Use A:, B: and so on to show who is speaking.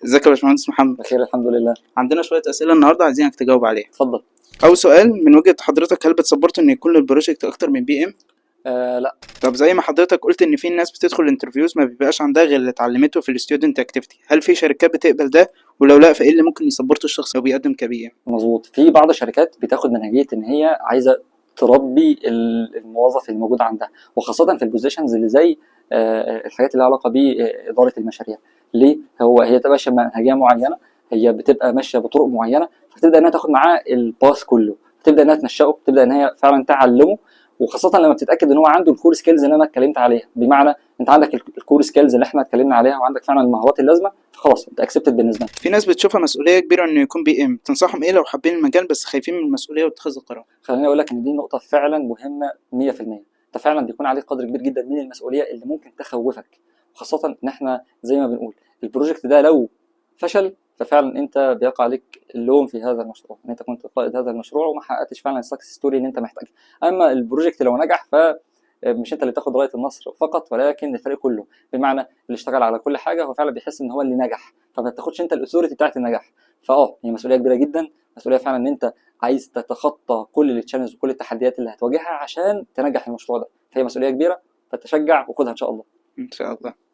A: ازيك يا باشمهندس محمد؟
B: بخير الحمد لله.
A: عندنا شوية أسئلة النهاردة عايزينك تجاوب عليها.
B: اتفضل.
A: أول سؤال من وجهة حضرتك، هل بتسبورت إن يكون للبروجكت أكتر من بي إم؟
B: لا.
A: طب زي ما حضرتك قلت إن في ناس بتدخل الانترفيوز ما بيبقاش عندها غير اللي اتعلمته في الستودنت أكتيفيتي، هل في شركات بتقبل ده؟ ولو لا فإيه اللي ممكن يسبورت الشخص لو بيقدم كبي إم؟
B: مظبوط، في بعض الشركات بتاخد منهجيه ان هي عايزه تربي الموظف الموجود عندها، وخاصه في البوزيشنز اللي زي الحاجات اللي لها علاقه باداره المشاريع. ليه؟ هي تبقى ماشيه منهجيه معينه، هي بتبقى ماشيه بطرق معينه، فتبدا انها تاخد معاه الباث كله، تبدا انها تنشئه، تبدا ان هي فعلا تعلمه. وخاصه لما بتتاكد ان هو عنده الكور سكيلز اللي انا اتكلمت عليها، بمعنى انت عندك الكور سكيلز اللي احنا اتكلمنا عليها وعندك فعلا المهارات اللازمه، فخلاص انت اكسبتد بالنسبه لنا.
A: في ناس بتشوفها مسؤولية كبيرة إنه يكون بي إم، تنصحهم إيه لو حابين المجال بس خايفين من المسؤولية واتخاذ القرار؟
B: خليني اقول لك ان دي نقطه فعلا مهمه 100%. انت فعلا بيكون عليك قدر كبير جدا من المسؤوليه اللي ممكن تخوفك، وخاصه ان احنا زي ما بنقول البروجكت ده لو فشل ففعلا انت بيقع عليك اللوم في هذا المشروع، ان انت كنت قائد هذا المشروع وما حققتش فعلا السكسس ستوري اللي انت محتاجها. اما البروجكت لو نجح مش انت اللي تاخد رايه النصر فقط، ولكن الفريق كله، بمعنى اللي اشتغل على كل حاجه هو فعلا بيحس ان هو اللي نجح، فما تاخدش انت الاثوريتي بتاعت النجاح. هي مسؤوليه كبيره جدا، مسؤوليه فعلا ان انت عايز تتخطى كل التشالنج وكل التحديات اللي هتواجهها عشان تنجح المشروع ده، فهي مسؤوليه كبيره، فتشجع وخدها ان شاء الله.
A: إن شاء الله.